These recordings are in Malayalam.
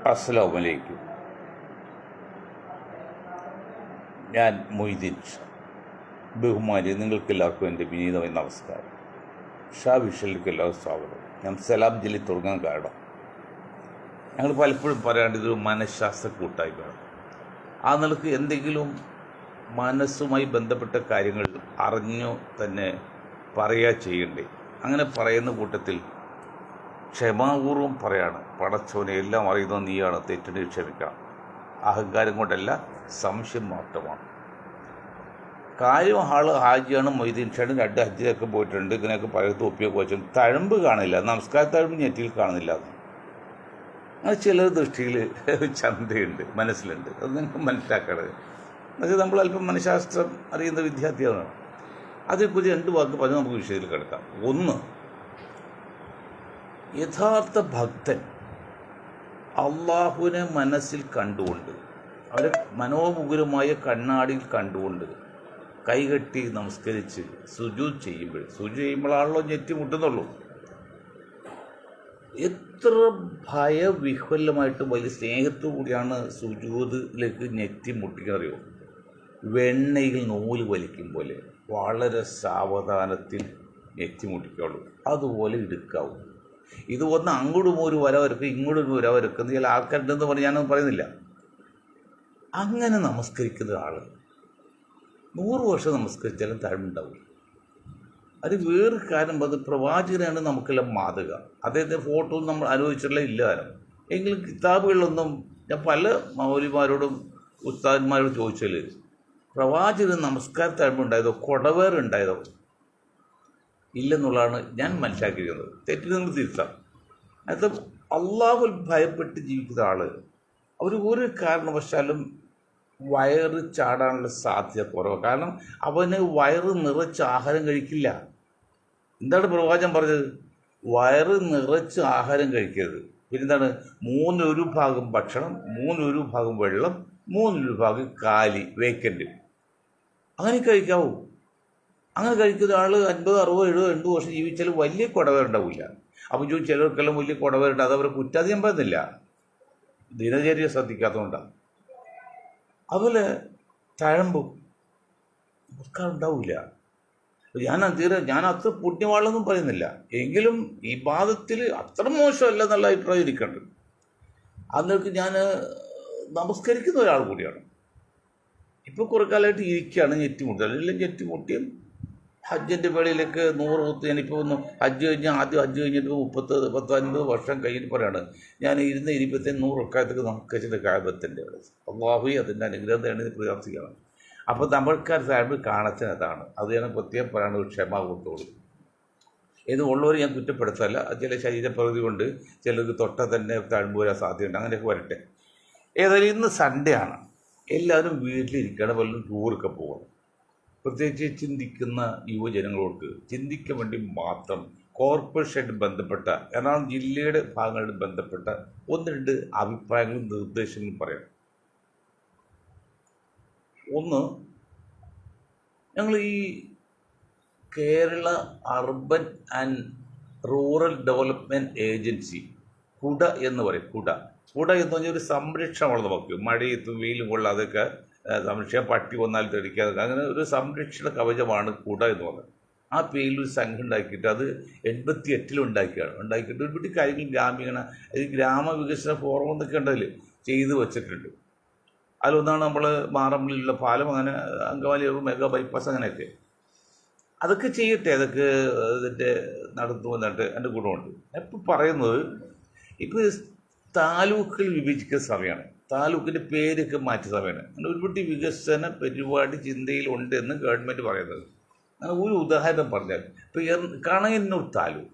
അസ്സലാമു അലൈക്കും. ഞാൻ മൊയ്തീൻ ഷാ. ബഹുമാനി, നിങ്ങൾക്കെല്ലാവർക്കും എൻ്റെ വിനീതമായ നമസ്കാരം. ഷാ വിഷലിലേക്ക് എല്ലാവർക്കും സ്വാഗതം. ഞാൻ സലാം ജില്ലയിൽ തുടങ്ങാൻ കാരണം ഞങ്ങൾ പലപ്പോഴും പറയാണ്ട് ഇതൊരു മനഃശാസ്ത്ര കൂട്ടായ്മയാണ്. ആ നിലക്ക് എന്തെങ്കിലും മനസ്സുമായി ബന്ധപ്പെട്ട കാര്യങ്ങൾ അറിഞ്ഞോ തന്നെ പറയുക ചെയ്യണ്ടേ. അങ്ങനെ പറയുന്ന കൂട്ടത്തിൽ ക്ഷമാപൂർവം പറയാണ്, പടച്ചോനെ എല്ലാം അറിയുന്നത് നീയാണ്, തെറ്റിന് ക്ഷമിക്കണം. അഹങ്കാരം കൊണ്ടല്ല, സംശയം മാത്രമാണ്. കാര്യം ഹാജിയാണ്, മൊയ്തീൻ ഷാണ്, 2 ഹജ്ജിലൊക്കെ പോയിട്ടുണ്ട്. ഇതിനൊക്കെ പഴയ തൊപ്പിയൊക്കെ വെച്ചു, തഴമ്പ് കാണില്ല, നമസ്കാര തഴമ്പ് നെറ്റിയിൽ കാണുന്നില്ല. അങ്ങനെ ചില ദൃഷ്ടിയിൽ ചന്തയുണ്ട്, മനസ്സിലുണ്ട്. അത് നിങ്ങൾക്ക് മനസ്സിലാക്കേണ്ടത്. എന്നുവെച്ചാൽ നമ്മൾ അല്പം മനഃശാസ്ത്രം അറിയുന്ന വിദ്യാർത്ഥിയാണ്. അതേക്കുറിച്ച് 2 വാക്ക് പറഞ്ഞ് നമുക്ക് വിഷയത്തിൽ കിടക്കാം. ഒന്ന്, യഥാർത്ഥ ഭക്തൻ അള്ളാഹുവിനെ മനസ്സിൽ കണ്ടുകൊണ്ട്, അവരെ മനോമുകുരമായ കണ്ണാടിയിൽ കണ്ടുകൊണ്ട് കൈകെട്ടി നമസ്കരിച്ച് സുജൂദ് ചെയ്യുമ്പോഴാണല്ലോ ഞെറ്റി മുട്ടുന്നുള്ളൂ. എത്ര ഭയവിഹ്വലമായിട്ട് വലിയ സ്നേഹത്തോടു കൂടിയാണ് സുജൂദിലേക്ക് ഞെറ്റി മുട്ടിക്കറിയോ. വെണ്ണയിൽ നൂല് വലിക്കും പോലെ വളരെ സാവധാനത്തിൽ ഞെറ്റി മുട്ടിക്കുള്ളൂ. അതുപോലെ എടുക്കാവൂ. ഇത് ഒന്ന് അങ്ങോട്ടും ഒരു വര വരക്കും, ഇങ്ങോട്ടും വര വരക്കുന്ന ചില ആൾക്കാരുണ്ടെന്ന് പറഞ്ഞ് ഞാനൊന്നും പറയുന്നില്ല. അങ്ങനെ നമസ്കരിക്കുന്ന ആൾ 100 വർഷം നമസ്കരിച്ചാലും താഴ്മുണ്ടാവില്ല. അത് വേറൊരു കാര്യം, അത് പ്രവാചകനാണ് നമുക്കെല്ലാം മാതൃക. അദ്ദേഹത്തെ ഫോട്ടോ നമ്മൾ അനുഭവിച്ചിട്ടുള്ള ഇല്ലാരും. എങ്കിലും കിതാബുകളിലൊന്നും ഞാൻ പല മൗലിമാരോടും ഉസ്താദന്മാരോടും ചോദിച്ചാൽ പ്രവാചകന് നമസ്കാര താഴ്മുണ്ടായതോ കൊടവേറുണ്ടായതോ ഇല്ലെന്നുള്ളതാണ് ഞാൻ മനസ്സിലാക്കിയിരിക്കുന്നത്. തെറ്റിൽ നിങ്ങൾ തിരുത്താം. അത് അള്ളാഹുൽ ഭയപ്പെട്ട് ജീവിക്കുന്ന ആൾ അവർ ഒരു കാരണവശാലും വയറ് ചാടാനുള്ള സാധ്യത കുറവ്. കാരണം അവന് വയറ് നിറച്ച് ആഹാരം കഴിക്കില്ല. എന്താണ് പ്രവാചകൻ പറഞ്ഞത്? വയറ് നിറച്ച് ആഹാരം കഴിക്കരുത്. പിന്നെന്താണ്? 3 ഭാഗം ഭക്ഷണം, 3 ഭാഗം വെള്ളം, 3 ഭാഗം കാലി വേക്കൻറ്റ്. അങ്ങനെ കഴിക്കാവൂ. അങ്ങനെ കഴിക്കുന്ന ആൾ 50, 60, 70, 80 വർഷം ജീവിച്ചാൽ വലിയ കുടവേറുണ്ടാവില്ല. അപ്പം ചിലർക്കെല്ലാം വലിയ കുടവേറുണ്ട്. അത് അവരെ കുറ്റാധികം പറയുന്നില്ല, ദിനചര്യ ശ്രദ്ധിക്കാത്തതുകൊണ്ടാണ്. അതുപോലെ തഴമ്പും നമസ്കാരം ഉണ്ടാവില്ല. ഞാൻ അത്ര പുണ്യവാളെന്നും പറയുന്നില്ല, എങ്കിലും ഈ ബാധത്തിൽ അത്ര മോശമല്ല എന്നുള്ള അഭിപ്രായം എനിക്കുണ്ട്. അന്നേക്ക് ഞാൻ നമസ്കരിക്കുന്ന ഒരാൾ കൂടിയാണ്. ഇപ്പോൾ കുറേ കാലമായിട്ട് ഇരിക്കുകയാണ്. ഞെറ്റിമുട്ടി അല്ലെങ്കിൽ ഞെറ്റിമുട്ടിയും ഹജ്ജിൻ്റെ വേളയിലേക്ക് 100 കുത്ത്. ഞാനിപ്പോൾ ഒന്ന് ഹജ്ജ് കഴിഞ്ഞ് ആദ്യം ഹജ്ജ് കഴിഞ്ഞിട്ട് 30-50 വർഷം കഴിഞ്ഞിട്ട് പറയാണ്, ഞാൻ ഇരുന്ന് 100 റക്കായത്തൊക്കെ നമസ്കരിച്ചിട്ട് കാബത്തിൻ്റെ അള്ളാഹു അതിൻ്റെ അനുഗ്രഹം തേടി പ്രാർത്ഥിക്കണം. അപ്പോൾ നമ്മൾക്കാർ സാഹിബ് കാണത്തിനതാണ്. അത് ഞാൻ പ്രത്യേകം പറയുന്നത് ക്ഷമ കൊടുത്തോളൂ. ഇത് ഉള്ളവർ ഞാൻ കുറ്റപ്പെടുത്തല്ല. ചില ശരീരപ്രകൃതി കൊണ്ട് ചിലർക്ക് തൊട്ട തന്നെ താഴ്മ്പ് വരാൻ സാധ്യതയുണ്ട്. അങ്ങനെയൊക്കെ വരട്ടെ. ഏതായാലും ഇന്ന് സൺഡേ ആണ്. എല്ലാവരും വീട്ടിലിരിക്കുകയാണ്, വല്ലതും ടൂറൊക്കെ പോകണം. പ്രത്യേകിച്ച് ചിന്തിക്കുന്ന യുവജനങ്ങളോട് ചിന്തിക്കാൻ വേണ്ടി മാത്രം കോർപ്പറേഷനായിട്ട് ബന്ധപ്പെട്ട എറണാകുളം ജില്ലയുടെ ഭാഗങ്ങളായിട്ട് ബന്ധപ്പെട്ട 1-2 അഭിപ്രായങ്ങളും നിർദ്ദേശങ്ങളും പറയാം. ഒന്ന്, ഞങ്ങൾ ഈ Kerala urban and rural development agency കുട എന്ന് പറയും. കുട എന്ന് പറഞ്ഞാൽ ഒരു സംരക്ഷണമാണ്. നമുക്ക് മഴയത്തും വെയിലും കൊള്ളാതൊക്കെ സംരക്ഷിക്കാൻ, പട്ടി വന്നാൽ തെടിക്കാതെ, അങ്ങനെ ഒരു സംരക്ഷണ കവചമാണ് കുട എന്ന് പറയുന്നത്. ആ പേരിൽ ഒരു സംഘം ഉണ്ടാക്കിയിട്ട് അത് 88 ഉണ്ടാക്കിയിട്ട് ഒരുപാട് കാര്യങ്ങൾ ഗ്രാമവികസന ഫോറം എന്നൊക്കെ ഉണ്ടതിൽ ചെയ്ത് വെച്ചിട്ടുണ്ട്. അതിലൊന്നാണ് നമ്മൾ മാറമ്പള്ളിയിലുള്ള പാലം, അങ്ങനെ അങ്കമാലി മെഗാ ബൈപ്പാസ്, അങ്ങനെയൊക്കെ. അതൊക്കെ ചെയ്യട്ടെ, അതൊക്കെ ഇതിൻ്റെ നടന്നു വന്നിട്ട് എൻ്റെ ഗുണമുണ്ട്. എപ്പോൾ പറയുന്നത്, ഇപ്പോൾ താലൂക്കുകൾ വിഭജിക്കുന്ന സമയമാണ്. താലൂക്കിൻ്റെ പേരൊക്കെ മാറ്റിയ സമയമാണ്. അങ്ങനെ ഒരുപാട് വികസന പരിപാടി ചിന്തയിലുണ്ട് എന്ന് ഗവൺമെൻറ് പറയുന്നത്. അങ്ങനെ ഒരു ഉദാഹരണം പറഞ്ഞാൽ, ഇപ്പോൾ കണയന്നൂർ താലൂക്ക്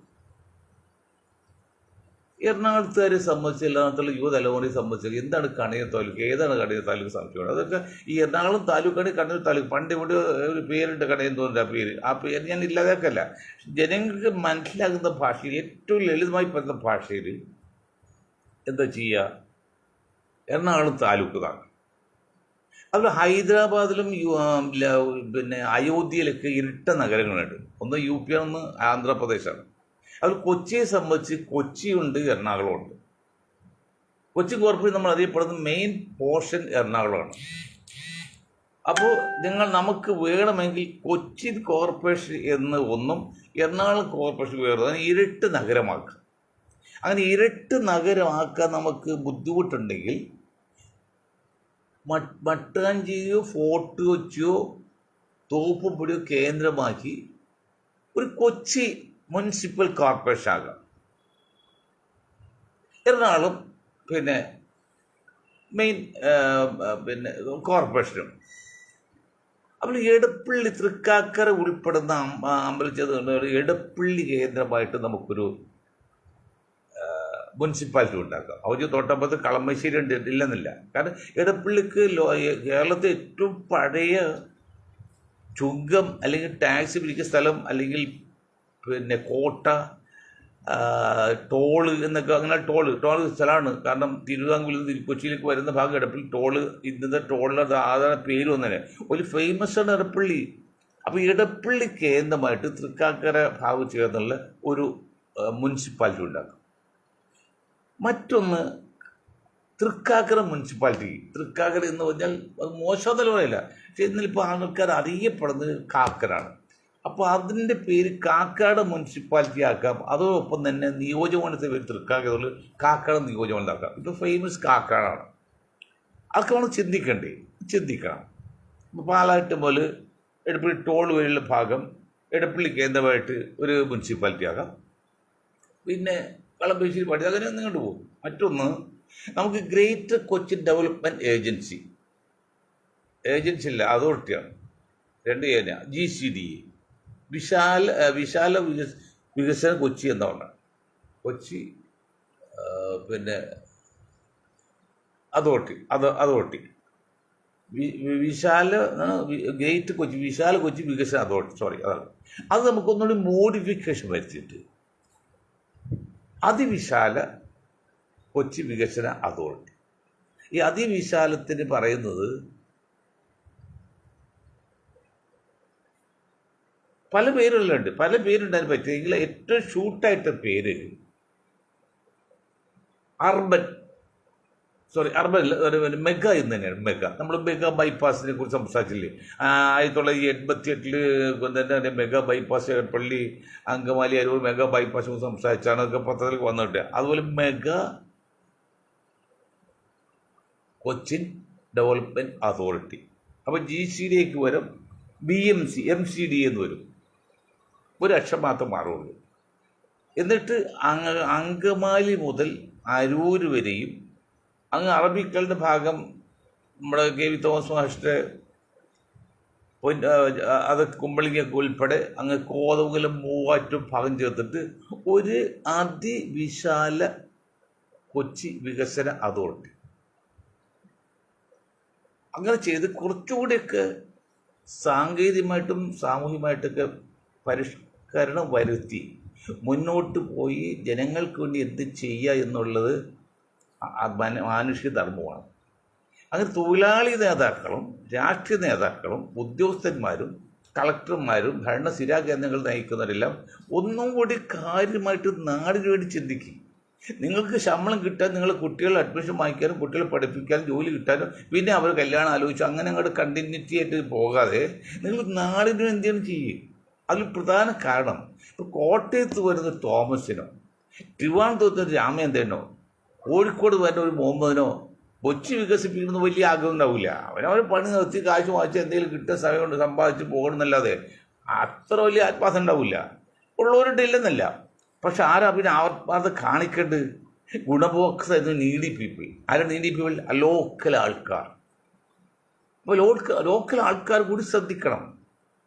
എറണാകുളത്തുകാരെ സംബന്ധിച്ച്, എറണാകുളത്തുള്ള യുവതലമുറയെ സംബന്ധിച്ച് എന്താണ് കണയന്നൂർ താലൂക്ക്, ഏതാണ് കണയന്നൂർ താലൂക്ക് സംശയമാണ്. അതൊക്കെ ഈ എറണാകുളം താലൂക്കാണ് കണ്ണൂർ താലൂക്ക്. പണ്ട് ഇവിടെ ഒരു പേരുണ്ട് കണയന്നൂരിൻ്റെ. ആ പേര് ഞാൻ ഇല്ലാതാക്കല്ല. ജനങ്ങൾക്ക് മനസ്സിലാകുന്ന ഭാഷയിൽ, ഏറ്റവും ലളിതമായി പറയുന്ന ഭാഷയിൽ എന്താ ചെയ്യുക, എറണാകുളം താലൂക്ക് താങ്ങും. അതുപോലെ ഹൈദരാബാദിലും പിന്നെ അയോധ്യയിലൊക്കെ ഇരട്ട നഗരങ്ങളുണ്ട്. ഒന്ന് UP ആണ്, ഒന്ന് ആന്ധ്രാപ്രദേശാണ്. അതിൽ കൊച്ചിയെ സംബന്ധിച്ച് കൊച്ചിയുണ്ട്, എറണാകുളമുണ്ട്. കൊച്ചിൻ കോർപ്പറേഷൻ നമ്മൾ അറിയപ്പെടുന്ന മെയിൻ പോർഷൻ എറണാകുളമാണ്. അപ്പോൾ നമുക്ക് വേണമെങ്കിൽ കൊച്ചിൻ കോർപ്പറേഷൻ എന്ന് ഒന്നും എറണാകുളം കോർപ്പറേഷൻ വേറെ അതിന് ഇരട്ട് നഗരമാക്കുക. അങ്ങനെ ഇരട്ട് നഗരമാക്കാൻ നമുക്ക് ബുദ്ധിമുട്ടുണ്ടെങ്കിൽ മട്ടാഞ്ചേരിയോ ഫോർട്ട് കൊച്ചിയോ തോപ്പുംപടിയോ കേന്ദ്രമാക്കി ഒരു കൊച്ചി മുനിസിപ്പൽ കോർപ്പറേഷൻ ആകാം. എറണാകുളം മെയിൻ കോർപ്പറേഷനും. അപ്പോൾ എടപ്പള്ളി തൃക്കാക്കര ഉൾപ്പെടുന്ന അമ്പലച്ചത് എടപ്പള്ളി കേന്ദ്രമായിട്ട് നമുക്കൊരു മുനിസിപ്പാലിറ്റി ഉണ്ടാക്കാം. അവർക്ക് തൊട്ടപ്പുറത്ത് കളമശ്ശേരി ഇല്ലെന്നില്ല. കാരണം എടപ്പള്ളിക്ക് കേരളത്തിലെ ഏറ്റവും പഴയ ചുങ്കം അല്ലെങ്കിൽ ടാക്സ് പിരിക്കുന്ന സ്ഥലം അല്ലെങ്കിൽ കോട്ട, ടോള് എന്നൊക്കെ അങ്ങനെ ടോള് സ്ഥലമാണ്. കാരണം തിരുവിതാംകൂറിൽ നിന്ന് കൊച്ചിയിലേക്ക് വരുന്ന ഭാഗം എടപ്പള്ളി ടോള്. ഇന്നത്തെ ടോളിൻ്റെ സാധാരണ പേര് ഒന്നല്ലേ ഒരു ഫേമസ് ആണ് എടപ്പള്ളി. അപ്പോൾ എടപ്പള്ളി കേന്ദ്രമായിട്ട് തൃക്കാക്കര ഭാഗം ചേർന്നുള്ള ഒരു മുനിസിപ്പാലിറ്റി ഉണ്ടാക്കും. മറ്റൊന്ന് തൃക്കാക്കര മുനിസിപ്പാലിറ്റി. തൃക്കാക്കര എന്ന് പറഞ്ഞാൽ അത് മോശമെന്നല്ല പറയില്ല, പക്ഷെ ഇന്നിപ്പോൾ ആൾക്കാർ അറിയപ്പെടുന്നത് കാക്കരാണ്. അപ്പോൾ അതിൻ്റെ പേര് കാക്കാട് മുനിസിപ്പാലിറ്റി ആക്കാം. അതോടൊപ്പം തന്നെ നിയോജകമണ്ഡലത്തെ പേര് തൃക്കാക്കര കാക്കാട് നിയോജകമണ്ഡലം ആക്കാം. ഇപ്പോൾ ഫേമസ് കാക്കാടാണ്. അതൊക്കെ നമ്മൾ ചിന്തിക്കണം. ഇപ്പോൾ പാലായിട്ട് പോലെ എടപ്പള്ളി ടോൾ വഴിയുള്ള ഭാഗം എടപ്പള്ളി കേന്ദ്രമായിട്ട് ഒരു മുനിസിപ്പാലിറ്റി ആകാം. പിന്നെ കളമശ്ശേരി പാടി അങ്ങനെ ഒന്നും പോകും. മറ്റൊന്ന് നമുക്ക് ഗ്രേറ്റർ കൊച്ചിൻ ഡെവലപ്മെൻറ്റ് ഏജൻസി ഇല്ല, അതോറിറ്റിയാണ്. 2 GCDA വിശാല വികസന കൊച്ചി എന്നാണ്. കൊച്ചി അതോറിറ്റി വിശാല കൊച്ചി വികസന അതോറിറ്റി അതാണ്. അത് നമുക്കൊന്നുകൂടി മോഡിഫിക്കേഷൻ വരുത്തിയിട്ട് അതിവിശാല കൊച്ചി വികസന അതോറിറ്റി. ഈ അതിവിശാലത്തിന് പറയുന്നത് പല പേരുകളുണ്ട്, പല പേരുണ്ടാകാൻ പറ്റിയെങ്കിൽ ഏറ്റവും ഷൂട്ടായിട്ട പേര് അർബൻ മെഗ എന്ന് തന്നെയാണ്. നമ്മൾ മെഗാ ബൈപ്പാസിനെ കുറിച്ച് സംസാരിച്ചില്ലേ? 1988 mega bypass Edappally Angamaly Aroor mega ബൈപ്പാസിനെ കുറിച്ച് സംസാരിച്ചാണ് അതൊക്കെ പത്രത്തിലേക്ക് വന്നിട്ട്. അതുപോലെ മെഗാ കൊച്ചിൻ ഡെവലപ്മെൻറ്റ് അതോറിറ്റി. അപ്പോൾ GCDAക്ക് വരും MCD എന്ന് വരും. ഒരു അക്ഷരം മാത്രം മാറുള്ളൂ. എന്നിട്ട് അങ്കമാലി മുതൽ അരൂർ വരെയും അങ്ങ് അറബിക്കലിൻ്റെ ഭാഗം നമ്മുടെ KV തോമസ് മാഷിൻ്റെ അതൊക്കെ കുമ്പളിങ്ങൊക്കെ ഉൾപ്പെടെ അങ്ങ് കോതമംഗലം മൂവാറ്റും ഭാഗം ചേർത്തിട്ട് ഒരു അതിവിശാല കൊച്ചി വികസന അതോറിറ്റി. അങ്ങനെ ചെയ്ത് കുറച്ചുകൂടിയൊക്കെ സാങ്കേതികമായിട്ടും സാമൂഹികമായിട്ടൊക്കെ പരിഷ്കരണം വരുത്തി മുന്നോട്ട് പോയി ജനങ്ങൾക്ക് വേണ്ടി എന്ത് ചെയ്യുക എന്നുള്ളത് മാനുഷിക ധർമ്മമാണ്. അങ്ങനെ തൊഴിലാളി നേതാക്കളും രാഷ്ട്രീയ നേതാക്കളും ഉദ്യോഗസ്ഥന്മാരും കളക്ടർമാരും ഭരണസിരാ കേന്ദ്രങ്ങൾ നയിക്കുന്നവരെല്ലാം ഒന്നും കൂടി കാര്യമായിട്ട് നാടിന് വേണ്ടി ചിന്തിക്കും. നിങ്ങൾക്ക് ശമ്പളം കിട്ടാൻ നിങ്ങളുടെ കുട്ടികളെ അഡ്മിഷൻ വാങ്ങിക്കാനും കുട്ടികളെ പഠിപ്പിക്കാനും ജോലി കിട്ടാനും പിന്നെ അവർ കല്യാണം ആലോചിച്ചു അങ്ങനെ അങ്ങോട്ട് കണ്ടിന്യൂറ്റി ആയിട്ട് പോകാതെ നിങ്ങൾ നാടിന് എന്താണ് ചെയ്യും. അതിൽ പ്രധാന കാരണം ഇപ്പോൾ കോട്ടയത്ത് വരുന്ന തോമസിനോ ട്രിവാൻഡ്രത്ത് രാമേന്ദ്രനോ കോഴിക്കോട് വരുന്ന ഒരു മുഹമ്മദിനോ കൊച്ചി വികസിപ്പിക്കുന്ന വലിയ ആഗ്രഹം ഉണ്ടാവില്ല. അവനവർ പണി നിർത്തി കാശ് വാങ്ങിച്ച് എന്തെങ്കിലും കിട്ടുന്ന സമയം കൊണ്ട് സമ്പാദിച്ച് പോകണമെന്നല്ലാതെ അത്ര വലിയ ആത്മാർത്ഥം ഉണ്ടാവില്ല. ഉള്ളവരുടെ ഇല്ലെന്നല്ല. പക്ഷെ ആരാ പിന്നെ അത് കാണിക്കേണ്ടത്? ഗുണഭോക്ത നീഡി പീപ്പിൾ. ആരാണ് നീഡി പീപ്പിൾ? ലോക്കൽ ആൾക്കാർ. അപ്പോൾ ലോക്കൽ ആൾക്കാർ കൂടി ശ്രദ്ധിക്കണം.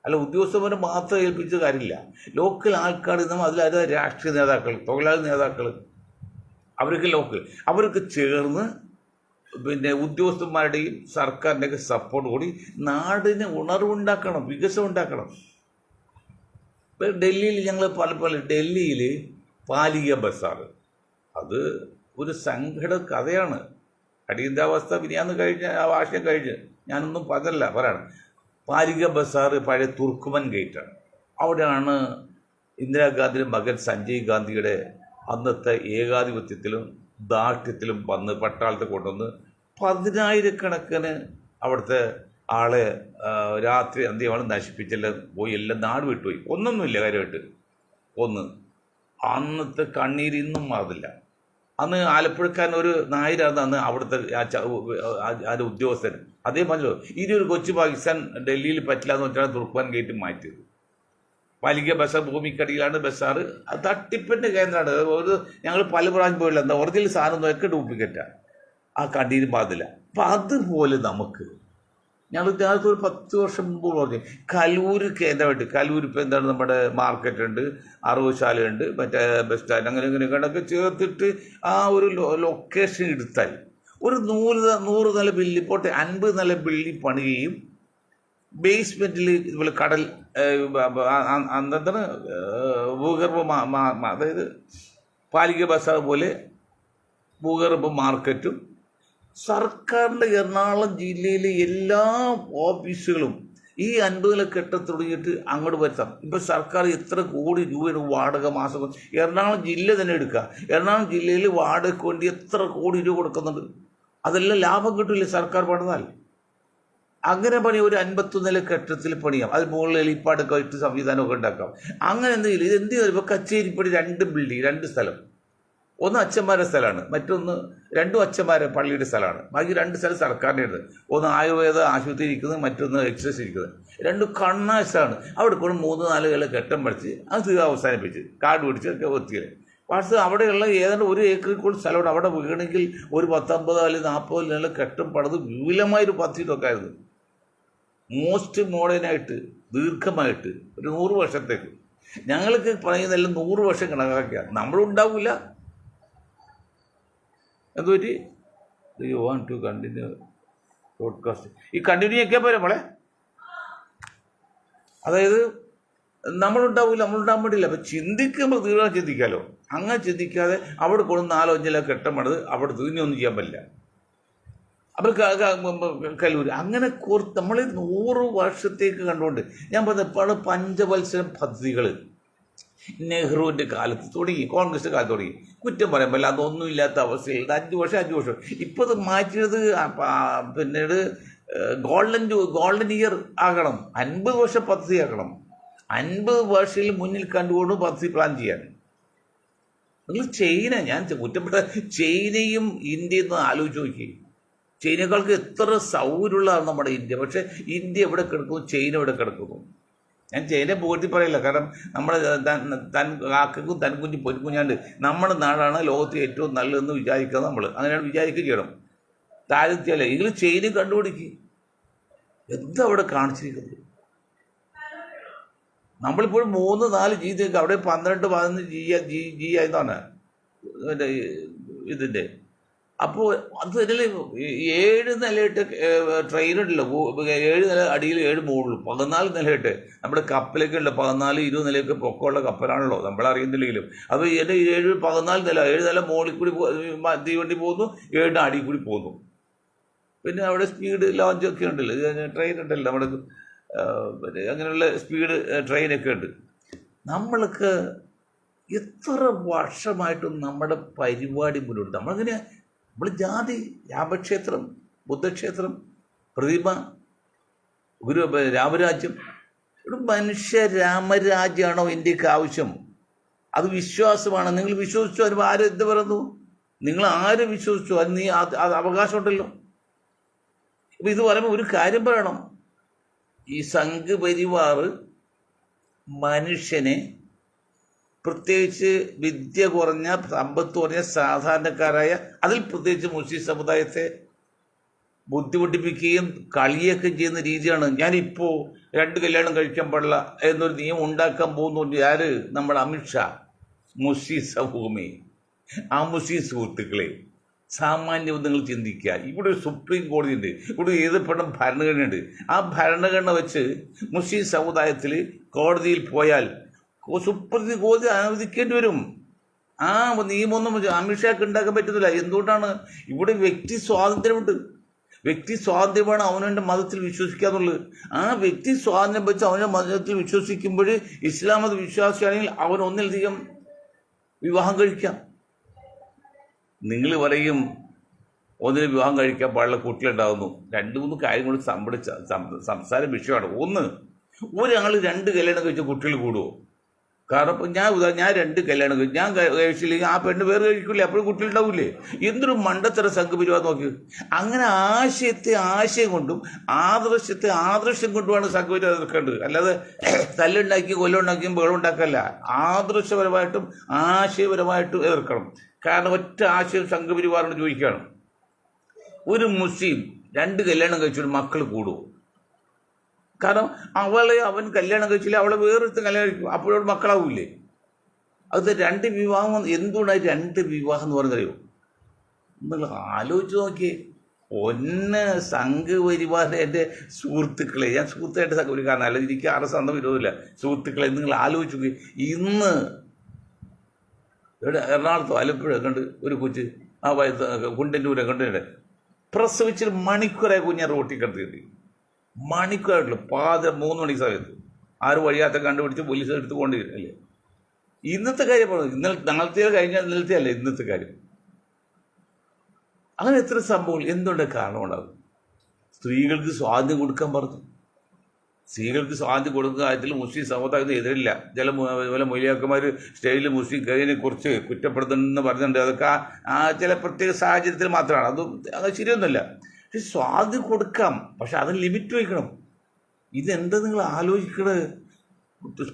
അല്ല ഉദ്യോഗസ്ഥന്മാരെ മാത്രം ഏൽപ്പിച്ച കാര്യമില്ല. ലോക്കൽ ആൾക്കാർ അതിൽ രാഷ്ട്രീയ നേതാക്കൾ, തൊഴിലാളി നേതാക്കൾ, അവർക്ക് ചേർന്ന് ഉദ്യോഗസ്ഥന്മാരുടെയും സർക്കാരിൻ്റെയൊക്കെ സപ്പോർട്ട് കൂടി നാടിന് ഉണർവുണ്ടാക്കണം, വികസനം ഉണ്ടാക്കണം. ഇപ്പോൾ ഡൽഹിയിൽ ഞങ്ങൾ ഡൽഹിയിൽ പാലിക ബസാർ അത് ഒരു സങ്കട കഥയാണ്. അടിയന്തരാവസ്ഥ വിനിയാന്ന് കഴിഞ്ഞ് ആ ഭാഷയും കഴിഞ്ഞ് ഞാനൊന്നും പറയണം. പാലിക ബസാർ പഴയ തുർക്കുമൻ ഗേറ്റാണ്. അവിടെയാണ് ഇന്ദിരാഗാന്ധിയുടെ മകൻ സഞ്ജയ് ഗാന്ധിയുടെ അന്നത്തെ ഏകാധിപത്യത്തിലും ദാർഢ്യത്തിലും വന്ന് പട്ടാളത്തെ കൊണ്ടുവന്ന് 10,000-കണക്കിന് അവിടുത്തെ ആളെ രാത്രി അന്ത്യമാണ് നശിപ്പിച്ചെല്ലാം പോയി, എല്ലാം നാട് വിട്ടുപോയി. ഒന്നൊന്നുമില്ല കാര്യമായിട്ട് ഒന്ന്. അന്നത്തെ കണ്ണീര് ഇന്നും മാറില്ല. അന്ന് ആലപ്പുഴക്കാരൻ ഒരു നായരാണ് അന്ന് അവിടുത്തെ അതിൻ്റെ ഉദ്യോഗസ്ഥൻ. അതേ പറഞ്ഞല്ലോ, ഇനി ഒരു കൊച്ചു പാകിസ്ഥാൻ ഡൽഹിയിൽ പറ്റില്ല എന്ന് വെച്ചാണ് തുർക്കുവാൻ ഗേറ്റ് മാറ്റിയത്. വലിയ ബസാർ ഭൂമിക്കടിയിലാണ് ബസാർ. തട്ടിപ്പിൻ്റെ കേന്ദ്രമാണ്. ഒരു ഞങ്ങൾ പല പ്രാവശ്യം പോയില്ല. എന്താ ഒറിജിനൽ സാധനം ഒക്കെ ഡ്യൂപ്ലിക്കേറ്റാണ്. ആ കണ്ണീര് പാടില്ല. അപ്പം അതുപോലെ ഞങ്ങൾക്ക് ഒരു 10 വർഷം മുമ്പ് പറഞ്ഞു കലൂർ കേന്ദ്രമായിട്ട്. കലൂർ ഇപ്പോൾ എന്താണ്, നമ്മുടെ മാർക്കറ്റ് ഉണ്ട്, അറവുശാലയുണ്ട്, മറ്റേ ബസ് സ്റ്റാൻഡ്, അങ്ങനെ ഇങ്ങനെയൊക്കെ ചേർത്തിട്ട് ആ ഒരു ലൊക്കേഷൻ എടുത്താൽ ഒരു 100 നില ബിൽഡിംഗ് പോട്ടെ, 50 നില ബിൽഡിംഗ് പണിയുകയും ബേസ്മെൻറ്റിൽ ഇതുപോലെ കടൽ എന്താണ് ഭൂഗർഭ അതായത് പാലിക ബസാർ പോലെ ഭൂഗർഭ മാർക്കറ്റും സർക്കാരിൻ്റെ എറണാകുളം ജില്ലയിലെ എല്ലാ ഓഫീസുകളും ഈ 50 നില കെട്ടം തുടങ്ങിയിട്ട് അങ്ങോട്ട് വരുത്താം. ഇപ്പം സർക്കാർ എത്ര കോടി രൂപയുടെ വാടക മാസം എറണാകുളം ജില്ല തന്നെ എടുക്കുക. എറണാകുളം ജില്ലയിൽ വാടകയ്ക്ക് വേണ്ടി എത്ര കോടി രൂപ കൊടുക്കുന്നുണ്ട്. അതെല്ലാം ലാഭം കിട്ടില്ല സർക്കാർ പണിതാൽ. അങ്ങനെ പണി ഒരു 51 നില കെട്ടിടത്തിൽ പണിയാം. അത് മുകളിൽ എലിപ്പാടൊക്കെ ഇട്ട് സംവിധാനമൊക്കെ ഉണ്ടാക്കാം. അങ്ങനെ എന്തെങ്കിലും ഇത് എന്ത് ചെയ്യും? ഇപ്പോൾ കച്ചേരിപ്പടി 2 ബിൽഡിംഗ്, 2 സ്ഥലം. ഒന്ന് അച്ഛന്മാരുടെ സ്ഥലമാണ്, മറ്റൊന്ന് 2 അച്ഛന്മാരെ പള്ളിയുടെ സ്ഥലമാണ്. ബാക്കി 2 സ്ഥലം സർക്കാരിൻ്റെ. ഒന്ന് ആയുർവേദ ആശുപത്രി ഇരിക്കുന്നത്, മറ്റൊന്ന് എക്സസൈസ് ഇരിക്കുന്നത്. 2 കണ്ണാശാണ്. അവിടെ കൊണ്ട് 3-4 കിലോ കെട്ടം പഠിച്ച് അത് അവസാനിപ്പിച്ച് കാട് പിടിച്ച് ഒക്കെ ഒത്തിരി. പക്ഷേ അവിടെയുള്ള ഏതാണ്ട് 1 ഏക്കറിൽ കൂടുതൽ സ്ഥലമുണ്ട്. അവിടെ വീണെങ്കിൽ ഒരു 19 അല്ലെങ്കിൽ 40 നില കെട്ടം പണിത് വിപുലമായൊരു പദ്ധതിയൊക്കെ ആയിരുന്നു. മോസ്റ്റ് മോഡേണായിട്ട് ദീർഘമായിട്ട് ഒരു 100 വർഷത്തേക്ക്. ഞങ്ങൾക്ക് പറയുന്നതെല്ലാം 100 വർഷം കണക്കാക്കിയാണ്. നമ്മളുണ്ടാവില്ല. എന്തുപറ്റി? You want to continue podcast? ഈ കണ്ടിന്യൂ ഒക്കെ പോരെ മോളെ. അതായത് നമ്മളുണ്ടാവില്ല, നമ്മളുണ്ടാകാൻ വേണ്ടിയില്ല. അപ്പം ചിന്തിക്കുമ്പോൾ തീർച്ചയായും ചിന്തിക്കാമല്ലോ. അങ്ങനെ ചിന്തിക്കാതെ അവിടെ കൊണ്ട് 4-5 നില കെട്ടം പണിത് അവിടെ തീർച്ചയൊന്നും ചെയ്യാൻ പറ്റില്ല. അവർ കലൂർ അങ്ങനെ നമ്മൾ 100 വർഷത്തേക്ക് കണ്ടുകൊണ്ട് ഞാൻ പറഞ്ഞ പഞ്ചവത്സരം പദ്ധതികൾ നെഹ്റുവിൻ്റെ കാലത്ത് തുടങ്ങി, കോൺഗ്രസിൻ്റെ കാലത്ത് തുടങ്ങി. കുറ്റം പറയാൻ പറ്റില്ല, അതൊന്നും ഇല്ലാത്ത അവസ്ഥയിൽ 5 വർഷം. ഇപ്പോൾ അത് മാറ്റിയത് പിന്നീട് ഗോൾഡൻ ഇയർ ആകണം, 50 വർഷം പദ്ധതി ആക്കണം. 50 വർഷത്തിൽ മുന്നിൽ കണ്ടുകൊണ്ട് പദ്ധതി പ്ലാൻ ചെയ്യാൻ. നിങ്ങൾ ചൈന, ഞാൻ കുറ്റപ്പെട്ട ചൈനയും ഇന്ത്യയും ആലോചിച്ച് നോക്കി. ചൈനക്കാൾക്ക് എത്ര സൗകര്യമുള്ളതാണ് നമ്മുടെ ഇന്ത്യ. പക്ഷേ ഇന്ത്യ എവിടെ കിടക്കുന്നു, ചൈന എവിടെ കിടക്കുന്നു? ഞാൻ ചൈനയെ പുകഴ്ത്തി പറയില്ല, കാരണം നമ്മുടെ കാക്കക്കും തൻകുഞ്ഞി പൊൻകുഞ്ഞാണ്ട് നമ്മുടെ നാടാണ് ലോകത്തിൽ ഏറ്റവും നല്ലതെന്ന് വിചാരിക്കുന്നത്. നമ്മൾ അങ്ങനെയാണ് വിചാരിക്കുക ചെയ്യണം. താരത്തിയല്ലേ ഇതിൽ ചൈന കണ്ടുപിടിക്കുക. എന്താ അവിടെ കാണിച്ചിരിക്കുന്നത്? നമ്മളിപ്പോഴും 3-4 G അവിടെ 12-15 G ആയതാണ് ഇതിൻ്റെ. അപ്പോൾ അത് തന്നെ 7 നിലയിട്ട് ട്രെയിനുണ്ടല്ലോ, 7 നില അടിയിൽ 7 മുകളിലും 14 നിലയിട്ട് നമ്മുടെ കപ്പലൊക്കെ ഉണ്ടല്ലോ, 14-20 നിലയൊക്കെ പൊക്കമുള്ള കപ്പലാണല്ലോ, നമ്മളറിയുന്നില്ലെങ്കിലും. അപ്പോൾ 14 നില 7 നില മുകളിൽ കൂടി തീവണ്ടി പോകുന്നു, 7 അടി കൂടി പോകുന്നു. പിന്നെ അവിടെ സ്പീഡ് ലോഞ്ചൊക്കെ ഉണ്ടല്ലോ, ട്രെയിൻ ഉണ്ടല്ലോ നമ്മുടെ അങ്ങനെയുള്ള സ്പീഡ് ട്രെയിനൊക്കെ ഉണ്ട്. നമ്മൾക്ക് എത്ര വർഷമായിട്ടും നമ്മുടെ പരിപാടി മുന്നോട്ട് നമ്മൾ ജാതി, രാമക്ഷേത്രം, ബുദ്ധക്ഷേത്രം, പ്രതിമ, രാമരാജ്യം. ഒരു മനുഷ്യ രാമരാജ്യമാണോ ഇന്ത്യക്ക് ആവശ്യം? അത് വിശ്വാസമാണ്. നിങ്ങൾ വിശ്വസിച്ചു, അതിന് ആരും എന്ത് പറയുന്നു? നിങ്ങൾ ആരും വിശ്വസിച്ചു, അതിന് അത് അവകാശമുണ്ടല്ലോ. ഇപ്പം ഇത് പറയുമ്പോൾ ഒരു കാര്യം പറയണം. ഈ സംഘ് പരിവാർ മനുഷ്യനെ, പ്രത്യേകിച്ച് വിദ്യ കുറഞ്ഞ, സമ്പത്ത് കുറഞ്ഞ സാധാരണക്കാരായ, അതിൽ പ്രത്യേകിച്ച് മുസ്ലിം സമുദായത്തെ ബുദ്ധിമുട്ടിപ്പിക്കുകയും കളിയൊക്കെ ചെയ്യുന്ന രീതിയാണ്. ഞാനിപ്പോൾ 2 കല്യാണം കഴിക്കാൻ പാടില്ല എന്നൊരു നിയമം ഉണ്ടാക്കാൻ പോകുന്നുണ്ട്. ആര്? നമ്മുടെ അമിത്ഷാ. മുസ്ലിം സമൂഹമേ, ആ മുസ്ലിം സുഹൃത്തുക്കളെ, സാമാന്യം നിങ്ങൾ ചിന്തിക്കുക. ഇവിടെ ഒരു സുപ്രീം കോടതി ഉണ്ട്, ഇവിടെ എഴുതപ്പെടുന്ന ഭരണഘടനയുണ്ട്. ആ ഭരണഘടന വെച്ച് മുസ്ലിം സമുദായത്തിൽ കോടതിയിൽ പോയാൽ സുപ്രീം കോടതി അനുവദിക്കേണ്ടി വരും. ആ നിയമമൊന്നും അമിത്ഷാക്ക് ഉണ്ടാക്കാൻ പറ്റുന്നില്ല. എന്തുകൊണ്ടാണ്? ഇവിടെ വ്യക്തി സ്വാതന്ത്ര്യമുണ്ട്. വ്യക്തി സ്വാതന്ത്ര്യമാണ് അവനവൻ്റെ മതത്തിൽ വിശ്വസിക്കുക എന്നുള്ളത്. ആ വ്യക്തി സ്വാതന്ത്ര്യം വെച്ച് അവൻ്റെ മതത്തിൽ വിശ്വസിക്കുമ്പോൾ ഇസ്ലാം മത വിശ്വാസിയാണെങ്കിൽ അവൻ ഒന്നിലധികം വിവാഹം കഴിക്കാം. നിങ്ങൾ പറയും ഒന്നിന് വിവാഹം കഴിക്കാൻ പാടുള്ള കുട്ടികളുണ്ടാകുന്നു. രണ്ട് മൂന്ന് കാര്യം കൊണ്ട് സംസാര വിഷയമാണ്. ഒന്ന്, ഒരാൾ രണ്ട് കല്യാണം കഴിച്ച കുട്ടികൾ കൂടുമോ? കാരണം ഇപ്പം ഞാൻ രണ്ട് കല്യാണം കഴിച്ചു, ഞാൻ കഴിച്ചില്ലെങ്കിൽ ആ പെണ്ണ് വേറെ കഴിക്കില്ലേ, അപ്പോഴും കുട്ടികളുണ്ടാവില്ലേ? എന്തൊരു മണ്ടത്തര സംഘപരിവാർ നോക്കി. അങ്ങനെ ആശയം കൊണ്ടും ആദർശം കൊണ്ടുമാണ് സംഘപരിവാർ എതിർക്കേണ്ടത്. അല്ലാതെ തല്ലുണ്ടാക്കിയും കൊല്ലുണ്ടാക്കിയും ബഹളം ഉണ്ടാക്കല്ല. ആദർശപരമായിട്ടും ആശയപരമായിട്ടും എതിർക്കണം. കാരണം ഒറ്റ ആശയം സംഘപരിവാറിനോട് ചോദിക്കുകയാണ്, ഒരു മുസ്ലിം രണ്ട് കല്യാണം കഴിച്ചൊരു മക്കൾ കൂടുമോ? കാരണം അവൻ കല്യാണം കഴിച്ചില്ല, അവളെ വേറൊരുത്ത കല്യാണം കഴിക്കും, അപ്പോഴോട് മക്കളാവൂലേ? അത് രണ്ട് വിവാഹം. എന്തുകൊണ്ടാണ് രണ്ട് വിവാഹം എന്ന് പറയുന്നറിയോ? നിങ്ങൾ ആലോചിച്ച് നോക്കിയേ. സംഘപരിവാറിൻ്റെ എൻ്റെ സുഹൃത്തുക്കളെ, ഞാൻ സുഹൃത്തായിട്ട് സംഘപരിവാറിന് അല്ല, എനിക്ക് ആരുടെ സ്വന്തം വിരോധമില്ല. സുഹൃത്തുക്കളെ നിങ്ങൾ ആലോചിച്ച് നോക്കി. ഇന്ന് ഇവിടെ എറണാകുളത്തോ ആലപ്പുഴ കണ്ട് ഒരു കൊച്ച് കുണ്ടന്നൂരെ കണ്ടിട്ട് പ്രസവിച്ചിട്ട് മണിക്കൂറായി കുഞ്ഞാൻ റോട്ടിൽ കിടത്തി. മണിക്കൂറായിട്ടുള്ളൂ. 3 മണിക്ക് സമയത്ത് ആരും വഴിയാത്ത കണ്ടുപിടിച്ച് പോലീസ് എടുത്ത് കൊണ്ടുവരില്ലേ. ഇന്നത്തെ കാര്യം പറഞ്ഞു, നാളത്തെ കഴിഞ്ഞാൽ ഇന്നലത്തെ അല്ല ഇന്നത്തെ കാര്യം. അങ്ങനെ എത്ര സംഭവങ്ങൾ. എന്തുകൊണ്ട് കാരണം ഉണ്ടാകും? സ്ത്രീകൾക്ക് സ്വാതന്ത്ര്യം കൊടുക്കാൻ പറഞ്ഞു. സ്ത്രീകൾക്ക് സ്വാതന്ത്ര്യം കൊടുക്കുന്ന കാര്യത്തിൽ മുസ്ലിം സമുദായത്തിന് എതിരില്ല. ചില മൊയ്ലിയാക്കന്മാർ സ്റ്റേജിൽ മുസ്ലിം കഴിവിനെ കുറിച്ച് കുറ്റപ്പെടുത്തുന്നെന്ന് പറഞ്ഞിട്ടുണ്ട്. അതൊക്കെ ചില പ്രത്യേക സാഹചര്യത്തിൽ മാത്രമാണ്. അത് ശരിയൊന്നുമില്ല. പക്ഷെ സ്വാതന്ത്ര്യം കൊടുക്കാം, പക്ഷെ അതിന് ലിമിറ്റ് വയ്ക്കണം. ഇതെന്താ നിങ്ങൾ ആലോചിക്കണത്?